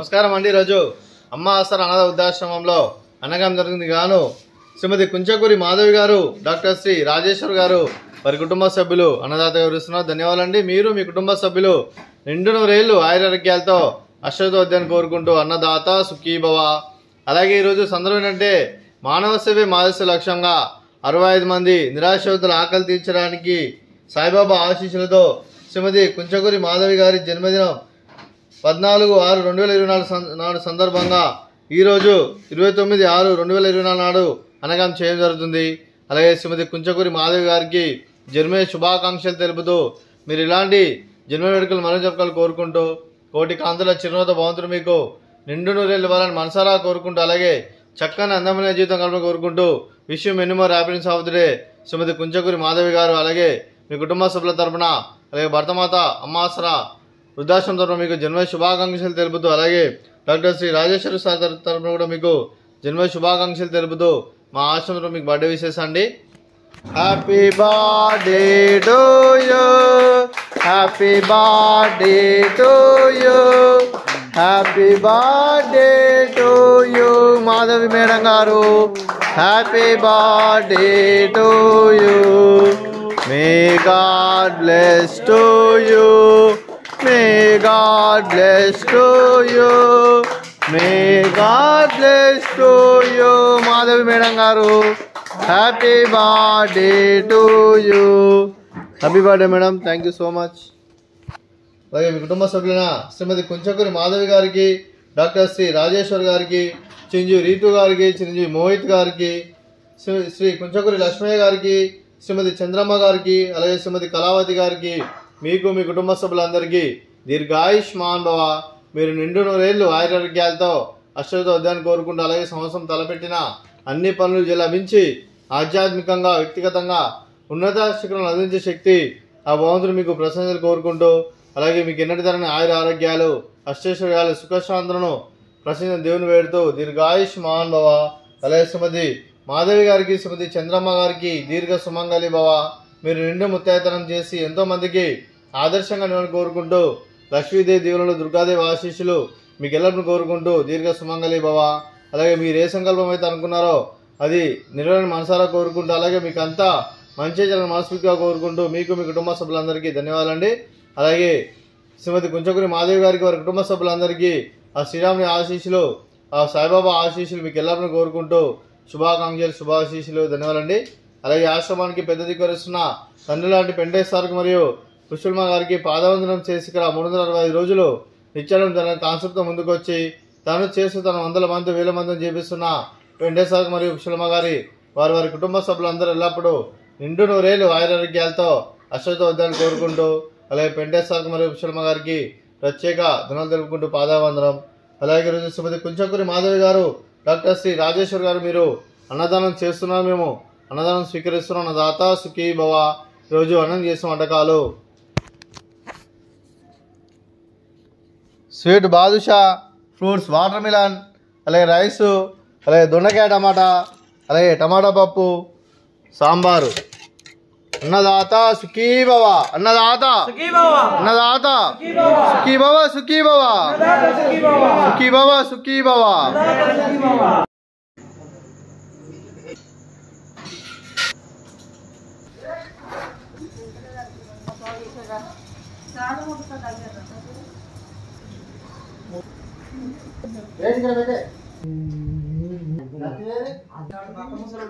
నమస్కారం అండి. ఈరోజు అమ్మ ఆసరా అనాథ వృద్ధాశ్రమంలో అన్నదానం జరిగింది గాను శ్రీమతి కుంచకూరి మాధవి గారు, డాక్టర్ శ్రీ రాజేశ్వర్ గారు, వారి కుటుంబ సభ్యులు అన్నదాత వివరిస్తున్నారు. ధన్యవాదాలండి. మీరు మీ కుటుంబ సభ్యులు నిండు నూరేళ్లు ఆయురారోగ్యాలతో అష్టోత్తోద్యాన్ని కోరుకుంటూ అన్నదాత సుఖీభవ. అలాగే ఈరోజు సందర్భం ఏంటంటే మానవ సేవే మానవ లక్ష్యంగా 65 మంది నిరాశ్రితుల ఆకలి తీర్చడానికి సాయిబాబా ఆశీస్సులతో శ్రీమతి కుంచకూరి మాధవి గారి జన్మదినం 14/6/2024 నాడు సందర్భంగా ఈరోజు 29/6/2024 నాడు అన్నదానం చేయడం జరుగుతుంది. అలాగే శ్రీమతి కుంచకూరి మాధవి గారికి జన్మదిన శుభాకాంక్షలు తెలుపుతూ మీరు ఇలాంటి జన్మ వేడుకలు మనం చెప్పాలని కోరుకుంటూ కోటి కాంతుల చిరునవ్వుతో భగవంతుడు మీకు నిండు నూరేళ్ళు ఇవ్వాలని మనసారా కోరుకుంటూ అలాగే చక్కని అందమైన జీవితం కలపని కోరుకుంటూ విషయం many more happiness of the day శ్రీమతి కుంచకూరి మాధవి గారు అలాగే మీ కుటుంబ సభ్యుల తరపున అలాగే భర్తమాత అమ్మాసరా వృద్ధాశ్రమం తరపున మీకు జన్మదిన శుభాకాంక్షలు తెలుపుతూ అలాగే డాక్టర్ శ్రీ రాజేశ్వర సార్ తరపున కూడా మీకు జన్మదిన శుభాకాంక్షలు తెలుపుతూ మా ఆశ్రమంలో మీకు బర్త్డే విషెస్ అండి. Happy birthday to you, happy birthday to you, happy birthday to you Madhavi madam garu. Happy birthday to you. May God bless to you, may God bless to you, may God bless to you Madhavi madam garu. Happy birthday to you. Happy birthday madam. Thank you so much. అలాగే మీ కుటుంబ సభ్యులైన శ్రీమతి కుంచకూరి మాధవి గారికి, doctor Shri Rajeshwar గారికి, చిరంజీవి రీతు గారికి, చిరంజీవి మోహిత్ గారికి, శ్రీ కుంచకూరి లక్ష్మయ్య గారికి, శ్రీమతి చంద్రమ్మ గారికి, అలాగే శ్రీమతి కళావతి గారికి, మీకు మీ కుటుంబ సభ్యులందరికీ దీర్ఘాయుష్మాన్ భవ. మీరు నిండు నూరేళ్లు ఆయురారోగ్యాలతో అష్టోత్తోద్యాన్ని కోరుకుంటూ అలాగే సంవత్సరం తలపెట్టిన అన్ని పనులు లభించి ఆధ్యాత్మికంగా వ్యక్తిగతంగా ఉన్నత శిఖరం అందించే శక్తి ఆ భగవంతుడు మీకు ప్రశంసలు కోరుకుంటూ అలాగే మీకు ఎన్నటి తరని ఆయుర ఆరోగ్యాలు అష్టైశ్వర్యాలు సుఖశాంతులను ప్రసన్న దేవుని వేడుతూ దీర్ఘాయుష్మాన్ భవ. అలాగే శ్రీమతి మాధవి గారికి, శ్రీమతి చంద్రమ్మ గారికి దీర్ఘ సుమంగళి భవ. మీరు నిండు ముత్తైతనం చేసి ఎంతో మందికి ఆదర్శంగా నిలవని కోరుకుంటూ లక్ష్మీదేవి దీవులను దుర్గాదేవి ఆశీస్సులు మీకు ఎల్లప్పుడూ కోరుకుంటూ దీర్ఘ సుమంగళి భవ. అలాగే మీరు ఏ సంకల్పం అయితే అనుకున్నారో అది నెరవేరని మనసారా కోరుకుంటూ అలాగే మీకు అంతా మంచి జరగని మనస్ఫూర్తిగా కోరుకుంటూ మీకు మీ కుటుంబ సభ్యులందరికీ ధన్యవాదాలండి. అలాగే శ్రీమతి కుంచకూరి మాధవి గారికి, వారి కుటుంబ సభ్యులందరికీ ఆ శ్రీరాముని ఆశీస్సులు, ఆ సాయిబాబా ఆశీస్సులు మీకు ఎల్లప్పుడూ కోరుకుంటూ శుభాకాంక్షలు, శుభాశీస్సులు, ధన్యవాదాలండి. అలాగే ఆశ్రమానికి పెద్ద దిక్కువరిస్తున్న తండ్రి లాంటి పెంటేశ్వర్ మరియు పుష్పల్మ గారికి పాదవందనం చేసి ఇక్కడ 365 రోజులు నిత్యాలను తన కాన్సెప్ట్తో ముందుకు వచ్చి తను చేస్తూ తన 100 మంది 1000 మందిని చేపిస్తున్న వెంకటేశ్వర మరియు పుష్పల్మ గారి వారి కుటుంబ సభ్యులందరూ ఎల్లప్పుడూ నిండు నూరేళ్లు ఆయురారోగ్యాలతో అష్టోత్తోద్యాన్ని కోరుకుంటూ అలాగే వెంకటేశ్వర మరియు పుష్పల్మ గారికి ప్రత్యేక ధనాలు తెలుపుకుంటూ పాదావందనం. అలాగే ఈరోజు శ్రీమతి కుంచకూరి మాధవి గారు, డాక్టర్ శ్రీ రాజేశ్వర్ గారు మీరు అన్నదానం చేస్తున్నారు, మేము అన్నదానం స్వీకరిస్తున్నాం. అన్నదాత సుఖీ భవ. ఈరోజు అన్నం చేసిన వంటకాలు sweet badusha, fruits water melon, అలాగే రైసు, అలాగే దొండకాయ టమాటా, అలాగే టమాటా పప్పు, సాంబారు. అన్నదాత సుఖీ భవ, అన్నదాత అన్నదాత సుఖీ భవ, సుఖీ భవ, సుఖీ భవ, సుఖీ భవ. ముసలు